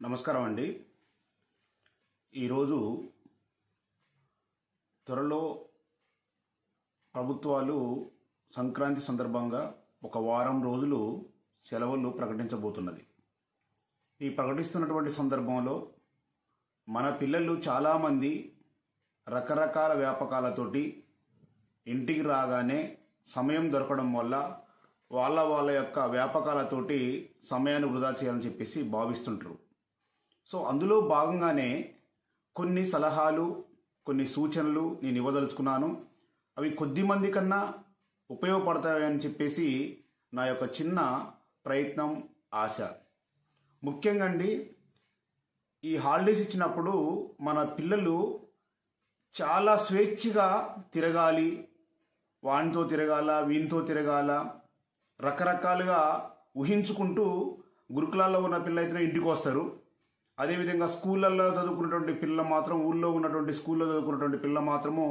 నమస్కారం అండి. ఈరోజు త్వరలో ప్రభుత్వాలు సంక్రాంతి సందర్భంగా ఒక వారం రోజులు సెలవులు ప్రకటించబోతున్నది. ఈ ప్రకటిస్తున్నటువంటి సందర్భంలో మన పిల్లలు చాలామంది రకరకాల వ్యాపకాలతోటి ఇంటికి రాగానే సమయం దొరకడం వల్ల వాళ్ళ యొక్క వ్యాపకాలతోటి సమయాన్ని వృధా చేయాలని చెప్పేసి భావిస్తుంటారు. సో అందులో భాగంగానే కొన్ని సలహాలు, కొన్ని సూచనలు నేను ఇవ్వదలుచుకున్నాను. అవి కొద్ది మంది కన్నా ఉపయోగపడతాయని చెప్పేసి నా యొక్క చిన్న ప్రయత్నం, ఆశ. ముఖ్యంగా అండి, ఈ హాలిడేస్ ఇచ్చినప్పుడు మన పిల్లలు చాలా స్వేచ్ఛగా తిరగాలి, వానితో తిరగాల, వీనితో తిరగాల, రకరకాలుగా ఊహించుకుంటూ గురుకులాల్లో ఉన్న పిల్లలు అయితే ఇంటికి వస్తారు. అదేవిధంగా స్కూళ్ళల్లో చదువుకున్నటువంటి పిల్లలు మాత్రం, ఊళ్ళో ఉన్నటువంటి స్కూల్లో చదువుకున్నటువంటి పిల్లలు మాత్రము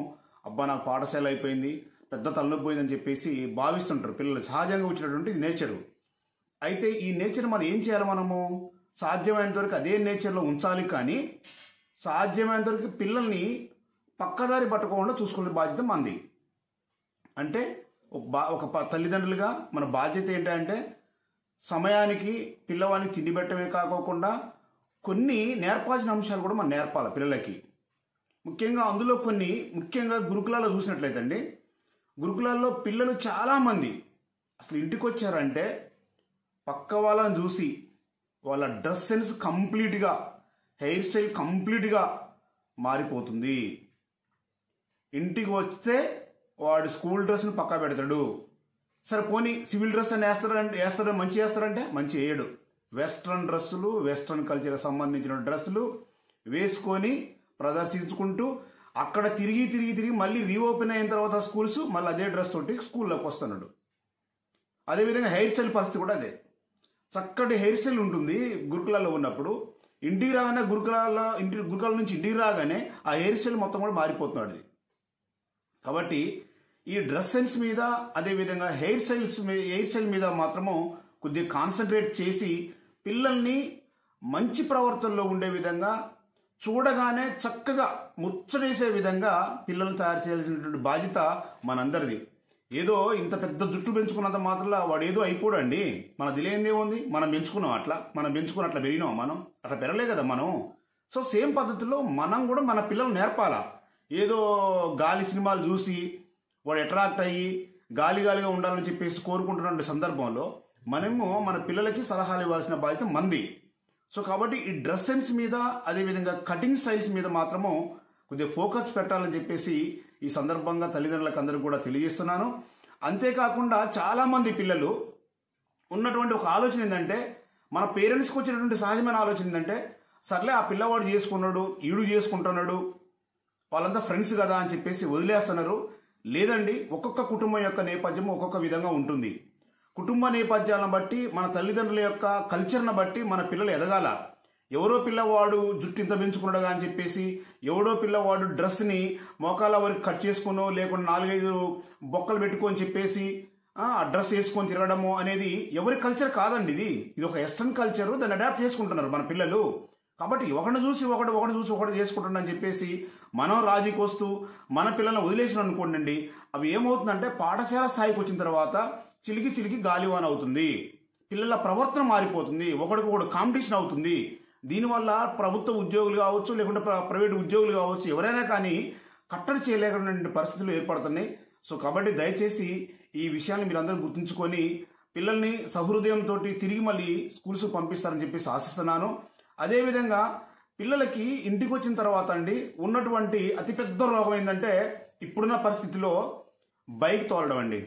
అబ్బా నాకు పాఠశాల అయిపోయింది, పెద్ద తలనొప్పి పోయిందని చెప్పేసి భావిస్తుంటారు. పిల్లలు సహజంగా వచ్చినటువంటి నేచరు. అయితే ఈ నేచర్ మనం ఏం చేయాలి? మనము సాధ్యమైనంత వరకు అదే నేచర్లో ఉంచాలి. కానీ సాధ్యమైనంత వరకు పిల్లల్ని పక్కదారి పట్టుకోకుండా చూసుకునే బాధ్యత మనది. అంటే ఒక తల్లిదండ్రులుగా మన బాధ్యత ఏంటంటే సమయానికి పిల్లవాడిని తిండి పెట్టడమే కాకోకుండా కొన్ని నేర్పాల్సిన అంశాలు కూడా మనం నేర్పాలి పిల్లలకి. ముఖ్యంగా అందులో ముఖ్యంగా గురుకులాల్లో చూసినట్లయితే అండి, గురుకులాల్లో పిల్లలు చాలామంది అసలు ఇంటికి వచ్చారంటే పక్క వాళ్ళని చూసి వాళ్ళ డ్రెస్ సెన్స్ కంప్లీట్గా, హెయిర్ స్టైల్ కంప్లీట్గా మారిపోతుంది. ఇంటికి వస్తే వాడు స్కూల్ డ్రెస్ను పక్కా పెడతాడు. సరే పోనీ సివిల్ డ్రెస్ అని వేస్తాడు, మంచి వేస్తారంటే మంచి వేయడు. వెస్ట్రన్ డ్రెస్సులు, వెస్ట్రన్ కల్చర్ సంబంధించిన డ్రెస్సులు వేసుకొని ప్రదర్శించుకుంటూ అక్కడ తిరిగి మళ్ళీ రీఓపెన్ అయిన తర్వాత స్కూల్స్ మళ్ళీ అదే డ్రెస్ తోటి స్కూల్లోకి వస్తున్నాడు. అదేవిధంగా హెయిర్ స్టైల్ పరిస్థితి కూడా అదే. చక్కటి హెయిర్ స్టైల్ ఉంటుంది గురుకులాల్లో ఉన్నప్పుడు. ఇంటికి రాగానే గురుకులాల నుంచి ఇంటికి రాగానే ఆ హెయిర్ స్టైల్ మొత్తం కూడా మారిపోతున్నాడు. కాబట్టి ఈ డ్రెస్ సెన్స్ మీద, అదేవిధంగా హెయిర్ స్టైల్ మీద మాత్రము కొద్దిగా కాన్సన్ట్రేట్ చేసి పిల్లల్ని మంచి ప్రవర్తనలో ఉండే విధంగా, చూడగానే చక్కగా ముచ్చటేసే విధంగా పిల్లల్ని తయారు చేయాల్సినటువంటి బాధ్యత మనందరిది. ఏదో ఇంత పెద్ద జుట్టు పెంచుకున్నంత మాత్రంలో వాడు ఏదో అయిపోడండి. మన తెలియందేముంది? మనం పెంచుకున్నాం, అట్లా పెరిగినాం. మనం అట్లా పెరగలే కదా మనం. సో సేమ్ పద్ధతిలో మనం కూడా మన పిల్లలు నేర్పాలా. ఏదో గాలి సినిమాలు చూసి వాడు అట్రాక్ట్ అయ్యి గాలిగా ఉండాలని చెప్పేసి కోరుకుంటున్న సందర్భంలో మనము మన పిల్లలకి సలహాలు ఇవ్వాల్సిన బాధ్యత మంది. సో కాబట్టి ఈ డ్రెస్ సెన్స్ మీద, అదేవిధంగా కటింగ్ స్టైల్స్ మీద మాత్రము కొద్దిగా ఫోకస్ పెట్టాలని చెప్పేసి ఈ సందర్భంగా తల్లిదండ్రులకు అందరూ కూడా తెలియజేస్తున్నాను. అంతేకాకుండా చాలామంది పిల్లలు ఉన్నటువంటి ఒక ఆలోచన ఏంటంటే, మన పేరెంట్స్కి వచ్చినటువంటి సహజమైన ఆలోచన ఏంటంటే, సర్లే ఆ పిల్లవాడు చేసుకున్నాడు, ఈడు చేసుకుంటున్నాడు, వాళ్ళంతా ఫ్రెండ్స్ కదా అని చెప్పేసి వదిలేస్తున్నారు. లేదండి, ఒక్కొక్క కుటుంబం యొక్క నేపథ్యం ఒక్కొక్క విధంగా ఉంటుంది. కుటుంబ నేపథ్యాలను బట్టి, మన తల్లిదండ్రుల యొక్క కల్చర్ను బట్టి మన పిల్లలు ఎదగాల. ఎవరో పిల్లవాడు జుట్టు ఇంత పెంచుకున్నాడుగా అని చెప్పేసి, ఎవడో పిల్లవాడు డ్రెస్ని మోకాల వరకు కట్ చేసుకునో లేకుండా 4-5 బొక్కలు పెట్టుకొని చెప్పేసి ఆ డ్రెస్ వేసుకొని తిరగడము అనేది ఎవరి కల్చర్ కాదండి. ఇది ఒక వెస్టర్న్ కల్చర్. దాన్ని అడాప్ట్ చేసుకుంటున్నారు మన పిల్లలు. కాబట్టి ఒకటి చూసి ఒకటి చేసుకుంటున్నా అని చెప్పేసి మనం రాజీకి వస్తూ మన పిల్లల్ని వదిలేసిన అనుకోండి, అవి ఏమవుతుందంటే పాఠశాల స్థాయికి వచ్చిన తర్వాత చిలికి గాలివాన అవుతుంది. పిల్లల ప్రవర్తన మారిపోతుంది, ఒకడికొకడు కాంపిటీషన్ అవుతుంది. దీనివల్ల ప్రభుత్వ ఉద్యోగులు కావచ్చు, లేకుంటే ప్రైవేట్ ఉద్యోగులు కావచ్చు, ఎవరైనా కానీ కట్టడి చేయలేకుండా పరిస్థితులు ఏర్పడుతున్నాయి. సో కాబట్టి దయచేసి ఈ విషయాన్ని మీరందరూ గుర్తుంచుకొని పిల్లల్ని సహృదయంతో తిరిగి మళ్ళీ స్కూల్స్ పంపిస్తారని చెప్పేసి ఆశిస్తున్నాను. అదేవిధంగా పిల్లలకి ఇంటికి వచ్చిన తర్వాత అండి ఉన్నటువంటి అతిపెద్ద రోగం ఏంటంటే, ఇప్పుడున్న పరిస్థితిలో బైక్ తోలడం అండి.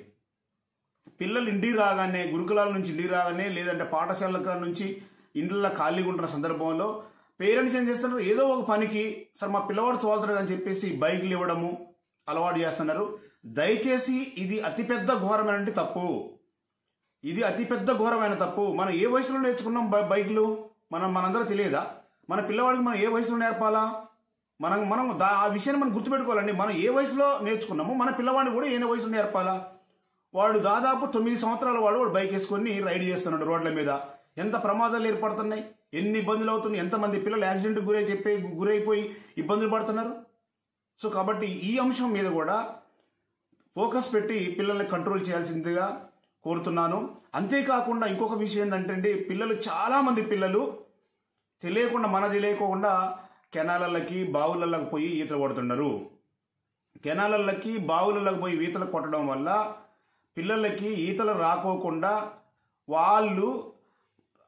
పిల్లలు ఇంటికి రాగానే, గురుకులాల నుంచి ఇంటికి రాగానే, లేదంటే పాఠశాల నుంచి ఇంట్లో ఖాళీగా ఉంటున్న సందర్భంలో పేరెంట్స్ ఏం చేస్తున్నారు, ఏదో ఒక పనికి సరే మా పిల్లవాడు తోలుతాడు అని చెప్పేసి బైక్లు ఇవ్వడము అలవాటు చేస్తున్నారు. దయచేసి ఇది అతిపెద్ద ఘోరమైన తప్పు. ఇది అతిపెద్ద ఘోరమైన తప్పు. మనం ఏ వయసులో నేర్చుకున్నాం బైక్లు? మనందరూ తెలియదా? మన పిల్లవాడికి మనం ఏ వయసులో నేర్పాలా? మనం ఆ విషయాన్ని మనం గుర్తుపెట్టుకోవాలండి. మనం ఏ వయసులో నేర్చుకున్నామో మన పిల్లవాడిని కూడా ఏ వయసులో నేర్పాలా? వాడు దాదాపు 9 సంవత్సరాల వాడు బైక్ వేసుకొని రైడ్ చేస్తున్నాడు రోడ్ల మీద. ఎంత ప్రమాదాలు ఏర్పడుతున్నాయి, ఎన్ని ఇబ్బందులు అవుతున్నాయి, ఎంతమంది పిల్లలు యాక్సిడెంట్కి గురైపోయి ఇబ్బందులు పడుతున్నారు. సో కాబట్టి ఈ అంశం మీద కూడా ఫోకస్ పెట్టి పిల్లల్ని కంట్రోల్ చేయాల్సిందిగా కోరుతున్నాను. అంతేకాకుండా ఇంకొక విషయం ఏంటంటే పిల్లలు చాలామంది పిల్లలు తెలియకుండా కెనాలకి బావులలోకి పోయి ఈతలు కొడుతున్నారు. కెనాలకి బావులలోకి పోయి ఈతలు కొట్టడం వల్ల పిల్లలకి ఈతలు రాకోకుండా వాళ్ళు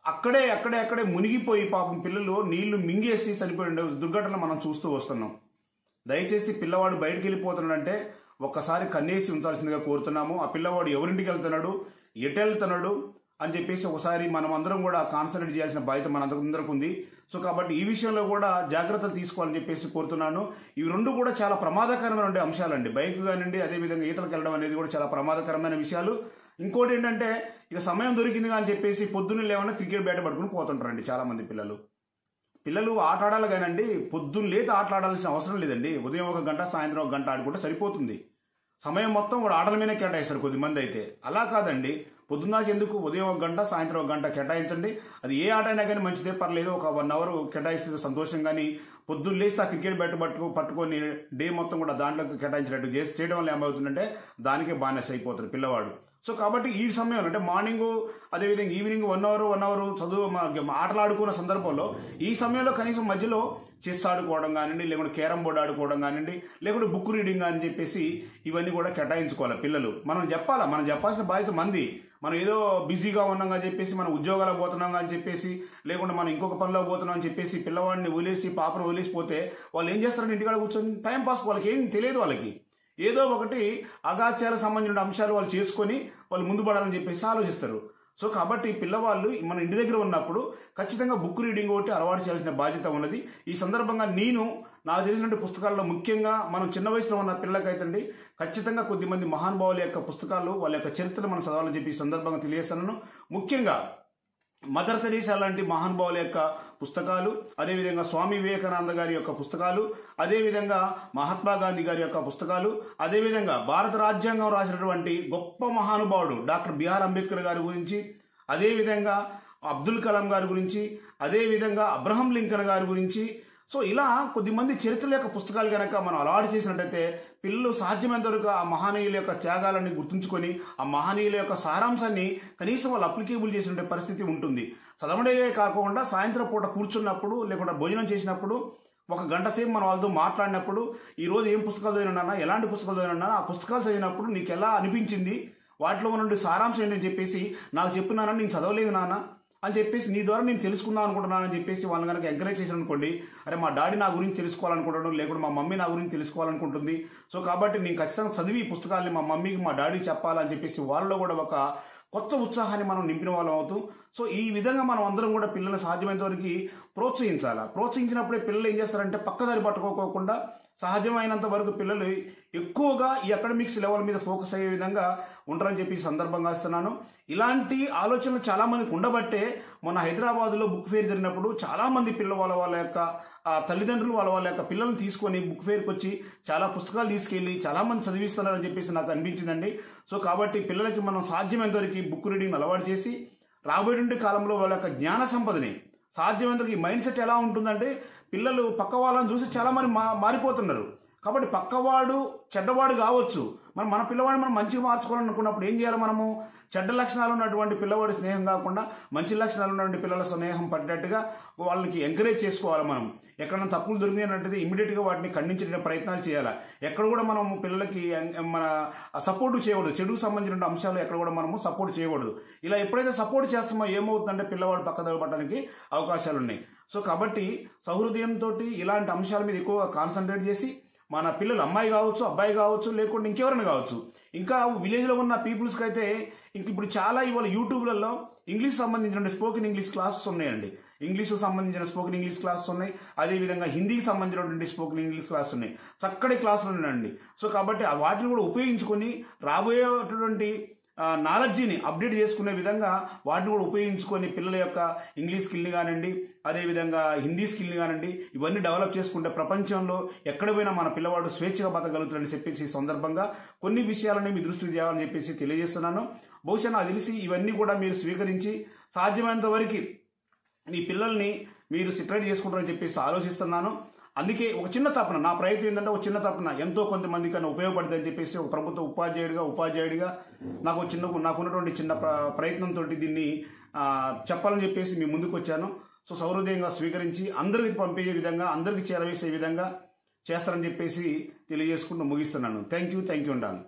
అక్కడే మునిగిపోయి పాపం పిల్లలు నీళ్లు మింగేసి చనిపోయిన దుర్ఘటనలు మనం చూస్తూ వస్తున్నాం. దయచేసి పిల్లవాడు బయటికి వెళ్ళిపోతున్నాడంటే ఒక్కసారి కన్నేసి ఉంచాల్సిందిగా కోరుతున్నాము. ఆ పిల్లవాడు ఎవరింటికి వెళ్తున్నాడు, ఎటు వెళ్తున్నాడు అని చెప్పేసి ఒకసారి మనం అందరం కూడా కాన్సన్ట్రేట్ చేయాల్సిన బాధ్యత మనందరికీ ఉంది. సో కాబట్టి ఈ విషయంలో కూడా జాగ్రత్తలు తీసుకోవాలని చెప్పేసి కోరుతున్నాను. ఇవి రెండు కూడా చాలా ప్రమాదకరమైన అంశాలండి. బైక్ కానివ్వండి, అదేవిధంగా ఈతలకు వెళ్ళడం అనేది కూడా చాలా ప్రమాదకరమైన విషయాలు. ఇంకోటి ఏంటంటే ఇక సమయం దొరికింది అని చెప్పేసి పొద్దున్న లేవన్నా క్రికెట్ బ్యాట్ పట్టుకుని పోతుంటారండి చాలా మంది పిల్లలు ఆట ఆడాలి కానండి, పొద్దున్న లేత ఆటలు ఆడాల్సిన అవసరం లేదండి. ఉదయం 1 గంట, సాయంత్రం 1 గంట ఆడుకుంటే సరిపోతుంది. సమయం మొత్తం వాడు ఆటల మీదనే కేటాయిస్తారు కొద్దిమంది అయితే. అలా కాదండి, పొద్దున్నాక ఎందుకు, ఉదయం 1 గంట, సాయంత్రం 1 గంట కేటాయించండి. అది ఏ ఆట అయినా కానీ మంచిదే, పర్లేదు. ఒక 1 అవర్ కేటాయిస్తే సంతోషం. కానీ పొద్దున్న లేస్తే ఆ క్రికెట్ బ్యాట్ పట్టుకొని డే మొత్తం కూడా దాంట్లోకి కేటాయించినట్టు చేయడం వల్ల ఏమవుతుందంటే దానికే బానిస అయిపోతారు పిల్లవాడు. సో కాబట్టి ఈ సమయంలో అంటే మార్నింగ్, అదేవిధంగా ఈవినింగ్ 1 అవర్ చదువు ఆటలు ఆడుకున్న సందర్భంలో ఈ సమయంలో కనీసం మధ్యలో చెస్ ఆడుకోవడం కానివ్వండి, లేకుంటే క్యారమ్ బోర్డు ఆడుకోవడం కానివ్వండి, లేకుంటే బుక్ రీడింగ్ అని చెప్పేసి ఇవన్నీ కూడా కేటాయించుకోవాలి పిల్లలు. మనం చెప్పాల్సిన బాధ్యత మంది. మనం ఏదో బిజీగా ఉన్నాం అని చెప్పేసి, మనం ఉద్యోగాలకు పోతున్నాం అని చెప్పేసి, లేకుంటే మనం ఇంకొక పనిలో పోతున్నాం అని చెప్పేసి పిల్లవాడిని వదిలేసి, పాపను వదిలేసిపోతే వాళ్ళు ఏం చేస్తారంటే ఇంటికాడ కూర్చొని టైం పాస్. వాళ్ళకి ఏం తెలియదు. వాళ్ళకి ఏదో ఒకటి అగాత్యాలకు సంబంధించిన అంశాలు వాళ్ళు చేసుకొని వాళ్ళు ముందు పడాలని చెప్పేసి ఆలోచిస్తారు. సో కాబట్టి పిల్లవాళ్ళు మన ఇంటి దగ్గర ఉన్నప్పుడు ఖచ్చితంగా బుక్ రీడింగ్ ఒకటి అలవాటు చేయాల్సిన బాధ్యత ఉన్నది. ఈ సందర్భంగా నాకు తెలిసినటువంటి పుస్తకాల్లో ముఖ్యంగా మనం చిన్న వయసులో ఉన్న పిల్లలకైతే ఖచ్చితంగా కొద్దిమంది మహానుభావుల యొక్క పుస్తకాలు, వాళ్ళ యొక్క చరిత్రను మనం చదవాలని చెప్పి ఈ సందర్భంగా తెలియజేస్తున్నాను. ముఖ్యంగా మదర్ తెరీసా లాంటి మహానుభావుల యొక్క పుస్తకాలు, అదేవిధంగా స్వామి వివేకానంద గారి యొక్క పుస్తకాలు, అదేవిధంగా మహాత్మా గాంధీ గారి యొక్క పుస్తకాలు, అదేవిధంగా భారత రాజ్యాంగం రాసినటువంటి గొప్ప మహానుభావుడు డాక్టర్ బిఆర్ అంబేద్కర్ గారి గురించి, అదేవిధంగా అబ్దుల్ కలాం గారి గురించి, అదేవిధంగా అబ్రహం లింకన్ గారి గురించి, సో ఇలా కొద్దిమంది చరిత్రల యొక్క పుస్తకాలు కనుక మనం అలవాటు చేసినట్టయితే పిల్లలు సాధ్యమైనంత వరకు ఆ మహనీయుల యొక్క త్యాగాలని గుర్తుంచుకొని ఆ మహనీయుల యొక్క సారాంశాన్ని కనీసం వాళ్ళు అప్లికేబుల్ చేసినట్టు పరిస్థితి ఉంటుంది. చదవడే కాకుండా సాయంత్రం పూట కూర్చున్నప్పుడు, లేకుంటే భోజనం చేసినప్పుడు 1 గంట సేపు మనం వాళ్ళతో మాట్లాడినప్పుడు, ఈ రోజు ఏం పుస్తకాలు చదివినా, ఎలాంటి పుస్తకాలు చదివినా, ఆ పుస్తకాలు చదివినప్పుడు నీకు ఎలా అనిపించింది, వాటిలో నుండి సారాంశం ఏంటని చెప్పేసి నాకు చెప్పినానని నేను చదవలేదు నాన్న అని చెప్పేసి నీ ద్వారా నేను తెలుసుకుందాం అనుకుంటున్నానని చెప్పేసి వాళ్ళని కనుక ఎంకరేజ్ చేసి అనుకోండి, అరే మా డాడీ నా గురించి తెలుసుకోవాలనుకుంటాడు, లేకుంటే మా మమ్మీ నా గురించి తెలుసుకోవాలనుకుంటుంది. సో కాబట్టి నేను ఖచ్చితంగా చదివి ఈ పుస్తకాలని మా మమ్మీకి, మా డాడీకి చెప్పాలని చెప్పేసి వాళ్ళలో కూడా ఒక కొత్త ఉత్సాహాన్ని మనం నింపిన వాళ్ళం అవుతాం. సో ఈ విధంగా మనం అందరం కూడా పిల్లల్ని సాధ్యమైనంత వరకు ప్రోత్సహించినప్పుడే పిల్లలు ఏం చేస్తారంటే పక్కదారి పట్టుకోకుండా సహజమైనంత వరకు పిల్లలు ఎక్కువగా ఈ అకాడమిక్స్ లెవెల్ మీద ఫోకస్ అయ్యే విధంగా ఉంటారని చెప్పి సందర్భంగా ఇస్తున్నాను. ఇలాంటి ఆలోచనలు చాలా మందికి ఉండబట్టే మన హైదరాబాద్లో బుక్ ఫేర్ జరిగినప్పుడు చాలా మంది వాళ్ళ యొక్క తల్లిదండ్రులు వాళ్ళ యొక్క పిల్లల్ని తీసుకొని బుక్ ఫేర్కి వచ్చి చాలా పుస్తకాలు తీసుకెళ్లి చాలా మంది చదివిస్తున్నారని చెప్పేసి నాకు అనిపించిందండి. సో కాబట్టి పిల్లలకి మనం సాధ్యమైనంత వరకు బుక్ రీడింగ్ అలవాటు చేసి రాబోయే కాలంలో వాళ్ళ యొక్క జ్ఞాన సంపదని సాధ్యమైనంత ఈ మైండ్ సెట్ ఎలా ఉంటుందంటే పిల్లలు పక్క వాళ్ళని చూసి చాలా మంది మారిపోతున్నారు. కాబట్టి పక్కవాడు చెడ్డవాడు కావచ్చు, మన పిల్లవాడిని మనం మంచిగా మార్చుకోవాలనుకున్నప్పుడు ఏం చేయాలి, మనము చెడ్డ లక్షణాలు ఉన్నటువంటి పిల్లవాడి స్నేహం కాకుండా మంచి లక్షణాలు ఉన్నటువంటి పిల్లల స్నేహం పడ్డట్టుగా వాళ్ళకి ఎంకరేజ్ చేసుకోవాలి. మనం ఎక్కడైనా తప్పులు దొరికినట్టయితే ఇమీడియట్గా వాటిని ఖండించే ప్రయత్నాలు చేయాలి. ఎక్కడ కూడా మనం పిల్లలకి మన సపోర్ట్ చేయకూడదు, చెడుకు సంబంధించిన అంశాలు ఎక్కడ కూడా మనము సపోర్ట్ చేయకూడదు. ఇలా ఎప్పుడైతే సపోర్ట్ చేస్తామో ఏమవుతుందంటే పిల్లవాడు పక్కదారి పడడానికి అవకాశాలు ఉన్నాయి. సో కాబట్టి సహృదయంతో ఇలాంటి అంశాల మీద ఎక్కువగా కాన్సన్ట్రేట్ చేసి మన పిల్లలు అమ్మాయి కావచ్చు, అబ్బాయి కావచ్చు, లేకుంటే ఇంకెవరైనా కావచ్చు, ఇంకా విలేజ్లో ఉన్న పీపుల్స్కి అయితే ఇప్పుడు చాలా ఇవాళ యూట్యూబ్లలో ఇంగ్లీష్ సంబంధించిన స్పోకెన్ ఇంగ్లీష్ క్లాసెస్ ఉన్నాయండి. ఇంగ్లీషు సంబంధించిన స్పోకెన్ ఇంగ్లీష్ క్లాసెస్ ఉన్నాయి, అదేవిధంగా హిందీకి సంబంధించినటువంటి స్పోకెన్ ఇంగ్లీష్ క్లాసెస్ ఉన్నాయి, చక్కటి క్లాసులు ఉన్నాయండి. సో కాబట్టి వాటిని కూడా ఉపయోగించుకొని రాబోయేటువంటి నాలెడ్జిని అప్డేట్ చేసుకునే విధంగా వాటిని కూడా ఉపయోగించుకొని పిల్లల యొక్క ఇంగ్లీష్ స్కిల్ని కానివ్వండి, అదేవిధంగా హిందీ స్కిల్ని కానివ్వండి, ఇవన్నీ డెవలప్ చేసుకుంటే ప్రపంచంలో ఎక్కడ పోయినా మన పిల్లవాడు స్వేచ్ఛగా బతకగలుగుతాడని చెప్పేసి ఈ సందర్భంగా కొన్ని విషయాలని మీ దృష్టికి తేవాలని చెప్పేసి తెలియజేస్తున్నాను. బహుశా నాకు తెలిసి ఇవన్నీ కూడా మీరు స్వీకరించి సాధ్యమైనంత వరకు మీ పిల్లల్ని మీరు సెపరేట్ చేసుకుంటారని చెప్పేసి ఆలోచిస్తున్నాను. అందుకే ఒక చిన్న తపన, నా ప్రయత్నం ఏంటంటే ఒక చిన్న తపన ఎంతో కొంతమంది కన్నా ఉపయోగపడుతుంది అని చెప్పేసి ఒక ప్రభుత్వ ఉపాధ్యాయుడిగా నాకున్నటువంటి చిన్న ప్రయత్నంతో దీన్ని చెప్పాలని చెప్పేసి మీ ముందుకు వచ్చాను. సో సౌహృదయంగా స్వీకరించి అందరికి పంపించే విధంగా, అందరికి చేరవేసే విధంగా చేస్తారని చెప్పేసి తెలియజేసుకుంటూ ముగిస్తున్నాను. థ్యాంక్ యూ ఉండాలి.